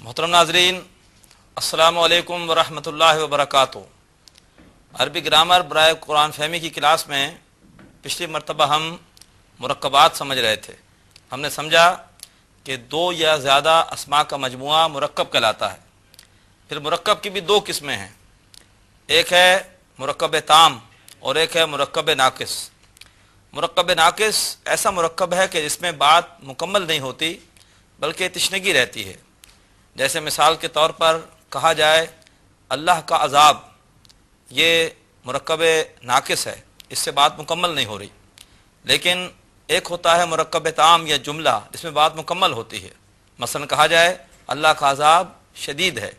محترم ناظرین، السلام علیکم ورحمۃ اللہ وبرکاتہ۔ عربی گرامر برائے قرآن فہمی کی کلاس میں پچھلی مرتبہ ہم مرکبات سمجھ رہے تھے۔ ہم نے سمجھا کہ دو یا زیادہ اسماء کا مجموعہ مرکب کہلاتا ہے۔ پھر مرکب کی بھی دو قسمیں ہیں، ایک ہے مرکب تام اور ایک ہے مرکب ناقص۔ مرکب ناقص ایسا مرکب ہے کہ جس میں بات مکمل نہیں ہوتی بلکہ تشنگی رہتی ہے۔ جیسے مثال کے طور پر کہا جائے اللہ کا عذاب، یہ مرکب ناقص ہے، اس سے بات مکمل نہیں ہو رہی۔ لیکن ایک ہوتا ہے مرکب تام یا جملہ، جس میں بات مکمل ہوتی ہے۔ مثلا کہا جائے اللہ کا عذاب شدید ہے۔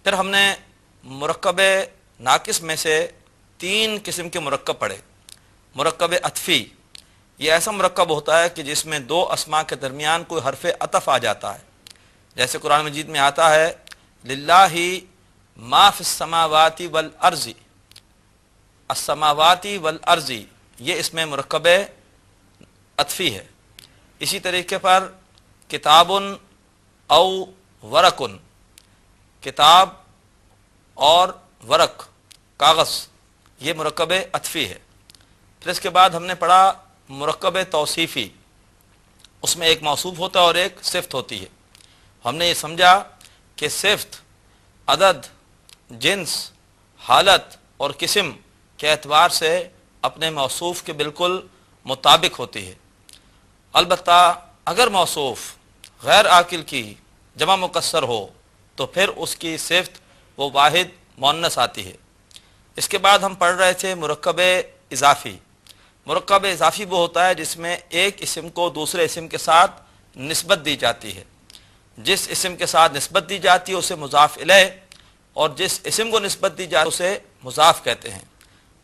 پھر ہم نے مرکب ناقص میں سے تین قسم کے مرکب پڑھے۔ مرکب عطفی، یہ ایسا مرکب ہوتا ہے کہ جس میں دو اسماء کے درمیان کوئی حرف عطف آ جاتا ہے۔ جیسے قرآن مجید میں آتا ہے للہ ما فی السماوات والارض، السماوات والارض، یہ اس میں مرکب عطفی ہے۔ اسی طریقے پر کتاب او ورق، کتاب اور ورق کاغذ، یہ مرکب عطفی ہے۔ پھر اس کے بعد ہم نے پڑھا مرکب توصیفی، اس میں ایک موصوف ہوتا ہے اور ایک صفت ہوتی ہے۔ ہم نے یہ سمجھا کہ صفت عدد، جنس، حالت اور قسم کے اعتبار سے اپنے موصوف کے بالکل مطابق ہوتی ہے۔ البتہ اگر موصوف غیر عاقل کی جمع مکسر ہو تو پھر اس کی صفت وہ واحد مؤنث آتی ہے۔ اس کے بعد ہم پڑھ رہے تھے مرکب اضافی۔ مرکب اضافی وہ ہوتا ہے جس میں ایک اسم کو دوسرے اسم کے ساتھ نسبت دی جاتی ہے۔ جس اسم کے ساتھ نسبت دی جاتی ہے اسے مضاف الیہ، اور جس اسم کو نسبت دی جاتی ہے اسے مضاف کہتے ہیں۔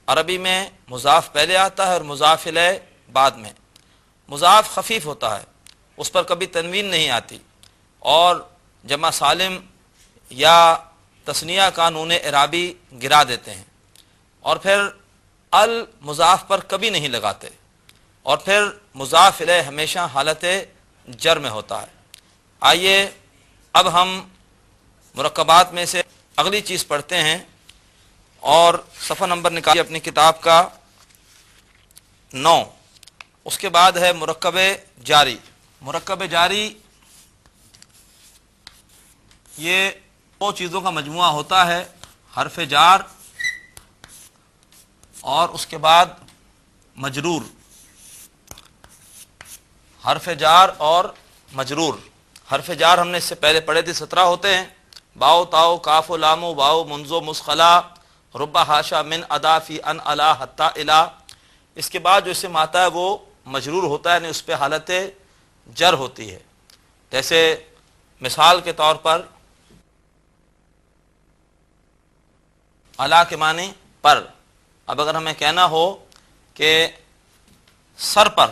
عربی میں مضاف پہلے آتا ہے اور مضاف الیہ بعد میں۔ مضاف خفیف ہوتا ہے، اس پر کبھی تنوین نہیں آتی، اور جمع سالم یا تثنیہ کا نون اعرابی گرا دیتے ہیں، اور پھر المضاف پر کبھی نہیں لگاتے، اور پھر مضاف الیہ ہمیشہ حالت جر میں ہوتا ہے۔ آئیے اب ہم مرکبات میں سے اگلی چیز پڑھتے ہیں، اور صفحہ نمبر نکالیے اپنی کتاب کا 9۔ اس کے بعد ہے مرکب جاری۔ مرکب جاری یہ دو چیزوں کا مجموعہ ہوتا ہے، حرف جار اور اس کے بعد مجرور۔ حرف جار اور مجرور۔ حرف جار ہم نے اس سے پہلے پڑھے تھے، 17 ہوتے ہیں، باؤ تاؤ کاف و لام و واؤ منزو مسخلا رب حاشا من ادا فی ان الا حتی الا۔ اس کے بعد جو اسم آتا ہے وہ مجرور ہوتا ہے، یعنی اس پہ حالت جر ہوتی ہے۔ جیسے مثال کے طور پر الا کے معنی پر۔ اب اگر ہمیں کہنا ہو کہ سر پر،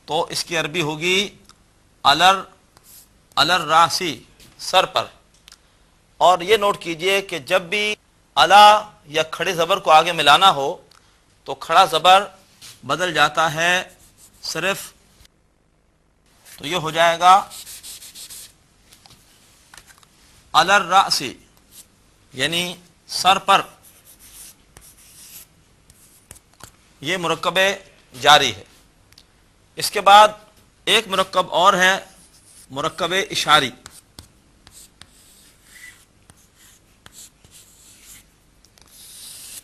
تو اس کی عربی ہوگی الراسی، سر پر۔ اور یہ نوٹ کیجئے کہ جب بھی الا یا کھڑے زبر کو آگے ملانا ہو تو کھڑا زبر بدل جاتا ہے صرف، تو یہ ہو جائے گا الراسی، یعنی سر پر۔ یہ مرکب جاری ہے۔ اس کے بعد ایک مرکب اور ہے، مرکب اشاری۔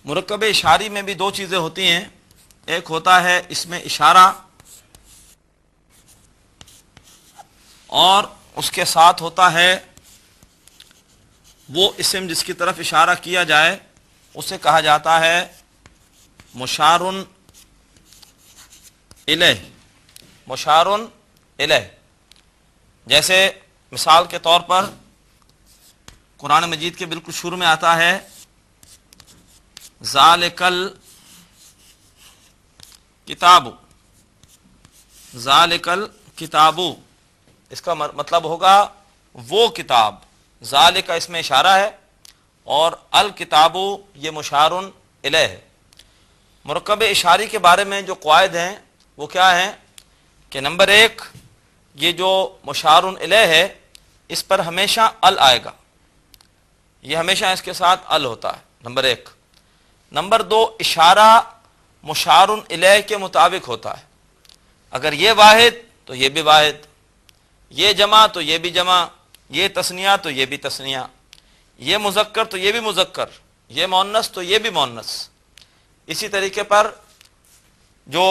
مرکب اشاری میں بھی دو چیزیں ہوتی ہیں، ایک ہوتا ہے اس میں اشارہ، اور اس کے ساتھ ہوتا ہے وہ اسم جس کی طرف اشارہ کیا جائے، اسے کہا جاتا ہے مشار الیہ۔ مشار الیہ، جیسے مثال کے طور پر قرآن مجید کے بالکل شروع میں آتا ہے ذالک الکتاب، ذالک الکتاب، اس کا مطلب ہوگا وہ کتاب۔ ذالک اس میں اشارہ ہے، اور الکتاب یہ مشار الیہ ہے۔ مرکب اشاری کے بارے میں جو قواعد ہیں وہ کیا ہیں کہ نمبر 1، یہ جو مشار الیہ ہے اس پر ہمیشہ ال آئے گا، یہ ہمیشہ اس کے ساتھ ال ہوتا ہے، نمبر ایک۔ نمبر دو، اشارہ مشار الیہ کے مطابق ہوتا ہے، اگر یہ واحد تو یہ بھی واحد، یہ جمع تو یہ بھی جمع، یہ تثنیہ تو یہ بھی تثنیہ، یہ مذکر تو یہ بھی مذکر، یہ مؤنث تو یہ بھی مؤنث۔ اسی طریقے پر جو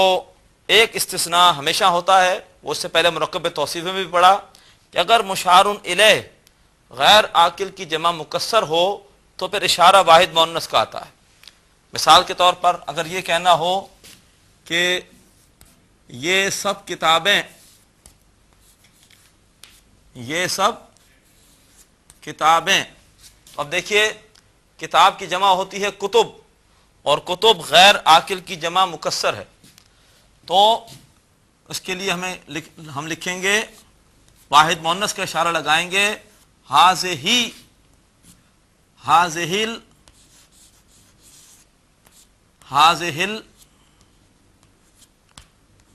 ایک استثناء ہمیشہ ہوتا ہے، وہ اس سے پہلے مرکب توصیف میں بھی پڑھا کہ اگر مشار الیہ غیر عاقل کی جمع مکسر ہو تو پھر اشارہ واحد مؤنث کا آتا ہے۔ مثال کے طور پر اگر یہ کہنا ہو کہ یہ سب کتابیں، یہ سب کتابیں، تو اب دیکھیے کتاب کی جمع ہوتی ہے کتب، اور کتب غیر عاقل کی جمع مکسر ہے، تو اس کے لیے ہم لکھیں گے واحد مؤنث کا اشارہ لگائیں گے، ہاذہی، ہاذہل، ہاذہل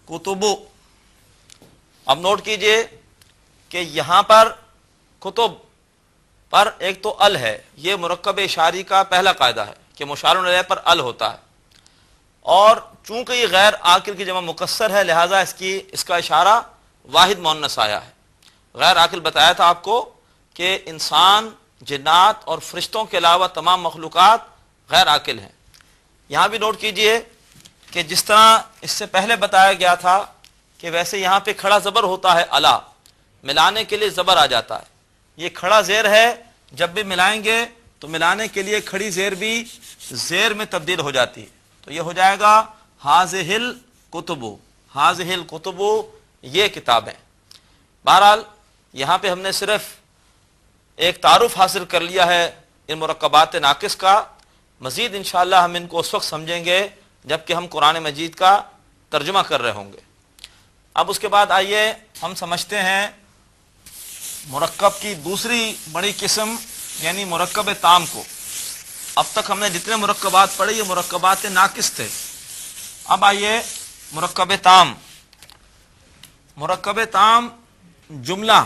کتب۔ اب نوٹ کیجئے کہ یہاں پر کتب پر ایک تو ال ہے، یہ مرکب اشاری کا پہلا قاعدہ ہے کہ مشار الیہ پر ال ہوتا ہے، اور چونکہ یہ غیر عاقل کی جمع مکسر ہے لہذا اس کا اشارہ واحد مؤنث آیا ہے۔ غیر عاقل بتایا تھا آپ کو کہ انسان، جنات اور فرشتوں کے علاوہ تمام مخلوقات غیر عاقل ہیں۔ یہاں بھی نوٹ کیجئے کہ جس طرح اس سے پہلے بتایا گیا تھا کہ ویسے یہاں پہ کھڑا زبر ہوتا ہے الا، ملانے کے لیے زبر آ جاتا ہے، یہ کھڑا زیر ہے، جب بھی ملائیں گے تو ملانے کے لیے کھڑی زیر بھی زیر میں تبدیل ہو جاتی ہے، تو یہ ہو جائے گا ہاذہل کتب، ہاذہل کتب، یہ کتابیں۔ بہرحال یہاں پہ ہم نے صرف ایک تعارف حاصل کر لیا ہے ان مرکبات ناقص کا، مزید انشاءاللہ ہم ان کو اس وقت سمجھیں گے جب کہ ہم قرآن مجید کا ترجمہ کر رہے ہوں گے۔ اب اس کے بعد آئیے ہم سمجھتے ہیں مرکب کی دوسری بڑی قسم یعنی مرکب تام کو۔ اب تک ہم نے جتنے مرکبات پڑھے یہ مرکبات ناقص تھے، اب آئیے مرکب تام۔ مرکب تام جملہ،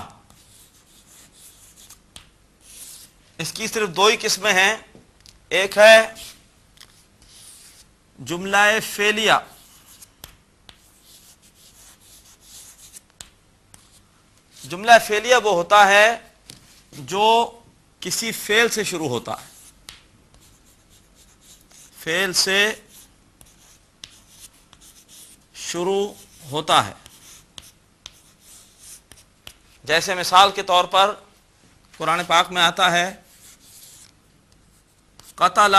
اس کی صرف دو ہی قسمیں ہیں، ایک ہے جملہ فعلیہ، جملہ فعلیہ وہ ہوتا ہے جو کسی فعل سے شروع ہوتا ہے، فعل سے شروع ہوتا ہے۔ جیسے مثال کے طور پر قرآن پاک میں آتا ہے قتل،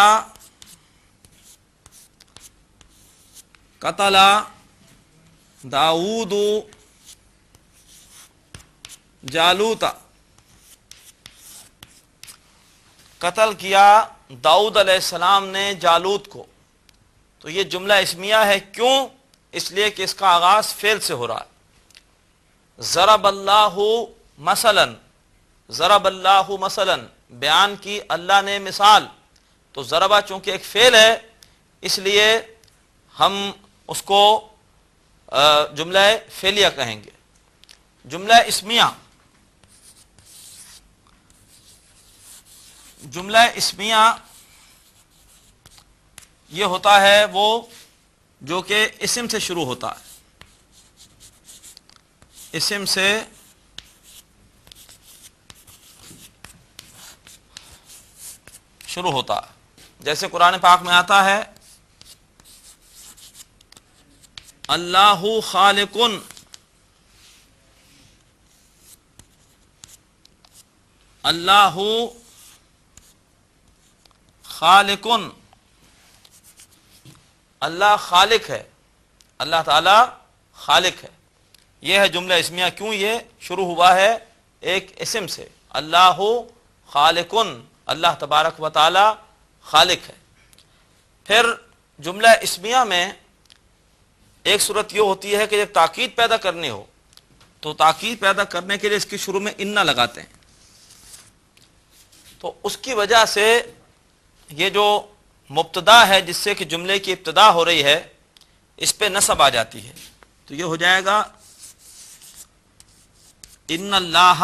قتل داؤد جالوت، قتل کیا داؤد علیہ السلام نے جالوت کو، تو یہ جملہ اسمیہ ہے، کیوں؟ اس لیے کہ اس کا آغاز فعل سے ہو رہا ہے۔ ضرب اللہ مثلا، ضرب اللہ مثلا، بیان کی اللہ نے مثال، تو ضربہ چونکہ ایک فعل ہے اس لیے ہم اس کو جملہ فعلیہ کہیں گے۔ جملہ اسمیہ، جملہ اسمیہ یہ ہوتا ہے وہ جو کہ اسم سے شروع ہوتا ہے، اسم سے شروع ہوتا ہے۔ جیسے قرآن پاک میں آتا ہے اللہ خالق، اللہ خالق، اللہ خالق ہے، اللہ تعالی خالق ہے، یہ ہے جملہ اسمیہ۔ کیوں؟ یہ شروع ہوا ہے ایک اسم سے، اللہ خالق، اللہ تبارک و تعالی خالق ہے۔ پھر جملہ اسمیہ میں ایک صورت یہ ہوتی ہے کہ جب تاکید پیدا کرنی ہو تو تاکید پیدا کرنے کے لیے اس کے شروع میں انّا لگاتے ہیں، تو اس کی وجہ سے یہ جو مبتدا ہے جس سے کہ جملے کی ابتدا ہو رہی ہے اس پہ نصب آ جاتی ہے، تو یہ ہو جائے گا ان اللہ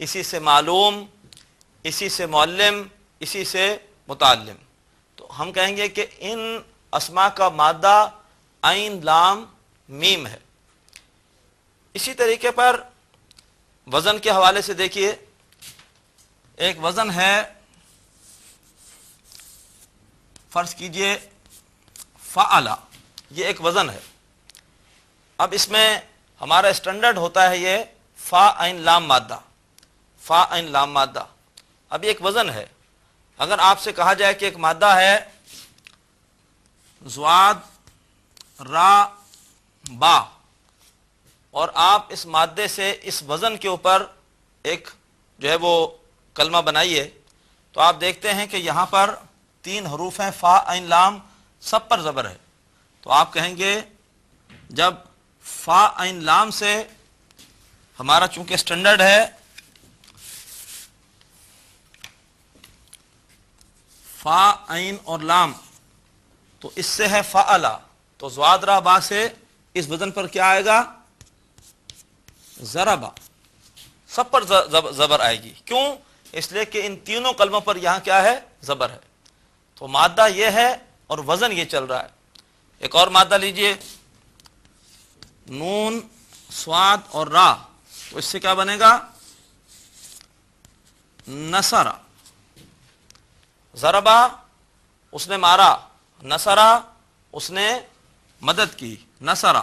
اسی سے معلوم، اسی سے معلم، اسی سے متعلم. تو ہم کہیں گے کہ ان اسماء کا مادہ عین لام میم ہے. اسی طریقے پر وزن کے حوالے سے دیکھیے، ایک وزن ہے، فرض کیجئے فعل، یہ ایک وزن ہے. اب اس میں ہمارا اسٹینڈرڈ ہوتا ہے یہ فا عین لام مادہ، فا عین لام مادہ. اب یہ ایک وزن ہے. اگر آپ سے کہا جائے کہ ایک مادہ ہے ضاد را با، اور آپ اس مادے سے اس وزن کے اوپر ایک جو ہے وہ کلمہ بنائیے، تو آپ دیکھتے ہیں کہ یہاں پر 3 حروف ہیں، فا عین لام، سب پر زبر ہے. تو آپ کہیں گے جب فا عین لام سے ہمارا چونکہ اسٹینڈرڈ ہے فا عین اور لام، تو اس سے ہے فعلا، تو ضاد را با سے اس وزن پر کیا آئے گا؟ ضربا. سب پر زبر آئے گی. کیوں؟ اس لیے کہ ان تینوں کلموں پر یہاں کیا ہے؟ زبر ہے. تو مادہ یہ ہے اور وزن یہ چل رہا ہے. ایک اور مادہ لیجئے، نون صاد اور را، تو اس سے کیا بنے گا؟ نصرا. ضربا اس نے مارا، نصرا اس نے مدد کی، نصرا.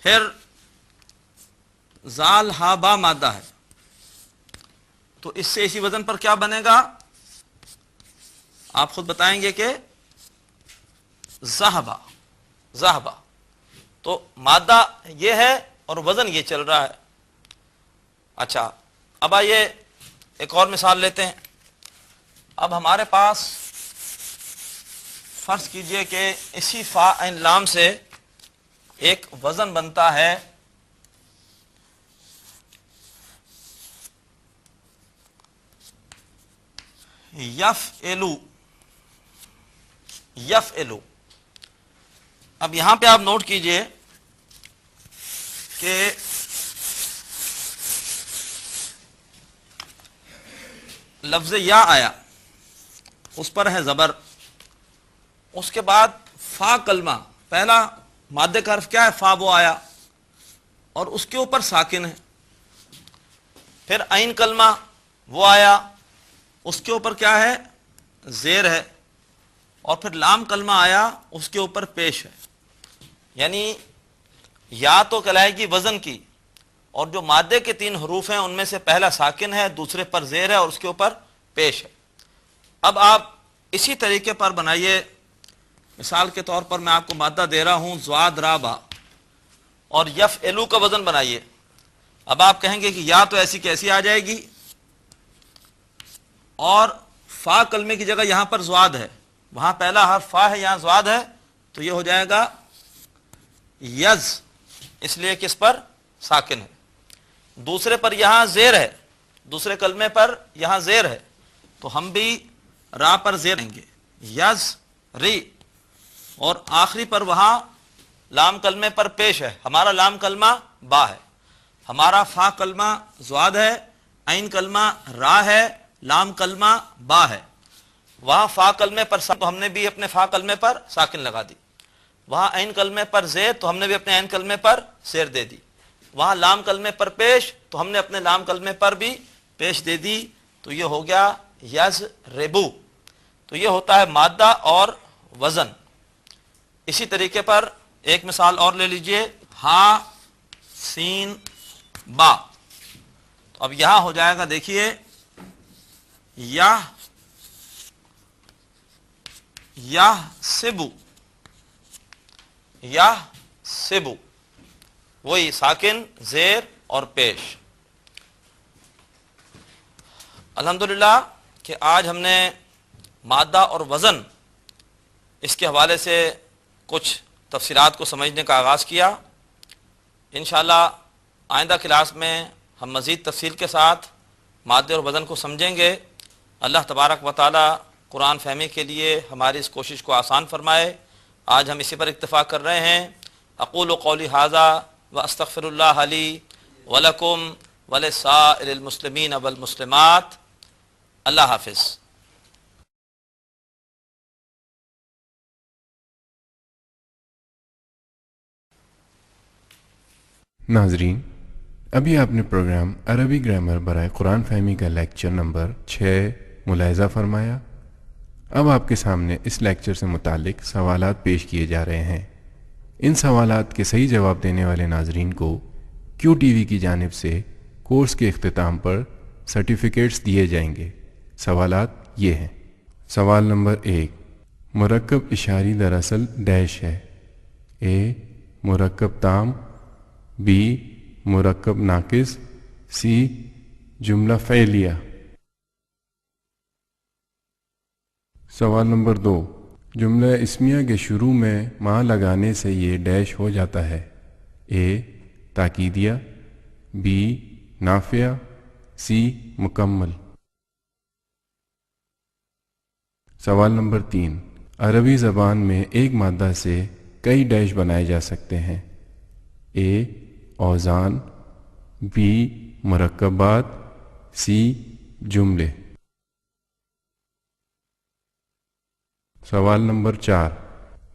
پھر زال ہا با مادہ ہے، تو اس سے اسی وزن پر کیا بنے گا؟ آپ خود بتائیں گے کہ ذہبا، ذہبا. تو مادہ یہ ہے اور وزن یہ چل رہا ہے. اچھا، اب آئیے ایک اور مثال لیتے ہیں. اب ہمارے پاس فرض کیجئے کہ اسی فا عین لام سے ایک وزن بنتا ہے یفعلو، یفعلو. اب یہاں پہ آپ نوٹ کیجئے کہ لفظ یا آیا، اس پر ہے زبر، اس کے بعد فا کلمہ، پہلا مادے کا حرف کیا ہے؟ فا، وہ آیا اور اس کے اوپر ساکن ہے. پھر عین کلمہ وہ آیا، اس کے اوپر کیا ہے؟ زیر ہے. اور پھر لام کلمہ آیا، اس کے اوپر پیش ہے. یعنی یا تو کہلائے گی وزن کی، اور جو مادے کے 3 حروف ہیں ان میں سے پہلا ساکن ہے، دوسرے پر زیر ہے اور اس کے اوپر پیش ہے. اب آپ اسی طریقے پر بنائیے. مثال کے طور پر میں آپ کو مادہ دے رہا ہوں ضاد را با، اور یفعلو کا وزن بنائیے. اب آپ کہیں گے کہ یا تو ایسی کیسی آ جائے گی، اور فا کلمے کی جگہ یہاں پر ضاد ہے، وہاں پہلا حرف فا ہے، یہاں ضاد ہے، تو یہ ہو جائے گا یز، اس لیے کہ اس پر ساکن ہے. دوسرے پر یہاں زیر ہے، دوسرے کلمے پر یہاں زیر ہے، تو ہم بھی را پر زیر دیں گے، یز ری. اور آخری پر وہاں لام کلمے پر پیش ہے، ہمارا لام کلمہ با ہے، ہمارا فا کلمہ ضاد ہے، عین کلمہ را ہے، لام کلمہ با ہے. وہاں فا کلمے پر تو ہم نے بھی اپنے فا کلمے پر ساکن لگا دی. وہاں عین کلمے پر زیر تو ہم نے بھی اپنے عین کلمے پر زیر دے دی. وہاں لام کلمے پر پیش تو ہم نے اپنے لام کلمے پر بھی پیش دے دی. تو یہ ہو گیا یز ریبو. تو یہ ہوتا ہے مادہ اور وزن. اسی طریقے پر ایک مثال اور لے لیجئے، ہا سین با. تو اب یہاں ہو جائے گا، دیکھیے، یا سبو، یا سبو، وہی ساکن، زیر اور پیش. الحمدللہ کہ آج ہم نے مادہ اور وزن اس کے حوالے سے کچھ تفصیلات کو سمجھنے کا آغاز کیا. انشاءاللہ آئندہ کلاس میں ہم مزید تفصیل کے ساتھ مادے اور وزن کو سمجھیں گے. اللہ تبارک و تعالی قرآن فہمی کے لیے ہماری اس کوشش کو آسان فرمائے. آج ہم اسی پر اکتفا کر رہے ہیں. اقول قولی ھذا واستغفر اللہ لی ولکم ولسائر المسلمین والمسلمات۔ اللہ حافظ۔ ناظرین، ابھی آپ نے پروگرام عربی گرامر برائے قرآن فہمی کا لیکچر نمبر 6 ملاحظہ فرمایا۔ اب آپ کے سامنے اس لیکچر سے متعلق سوالات پیش کیے جا رہے ہیں۔ ان سوالات کے صحیح جواب دینے والے ناظرین کو کیو ٹی وی کی جانب سے کورس کے اختتام پر سرٹیفکیٹس دیے جائیں گے۔ سوالات یہ ہیں۔ سوال نمبر 1، مرکب اشاری دراصل ڈیش ہے؟ اے مرکب تام، بی مرکب ناقص، سی جملہ فعلیہ۔ سوال نمبر 2، جملہ اسمیہ کے شروع میں ما لگانے سے یہ ڈیش ہو جاتا ہے؟ اے تاکیدیہ، بی نافیہ، سی مکمل۔ سوال نمبر 3، عربی زبان میں ایک مادہ سے کئی ڈیش بنائے جا سکتے ہیں؟ اے اوزان، بی مرکبات، سی جملے۔ سوال نمبر 4،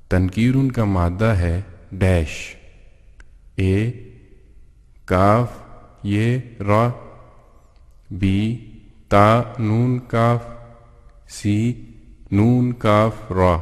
تنکیرن کا مادہ ہے ڈیش؟ اے کاف یہ را، بی تا نون کاف، سی نون کاف را۔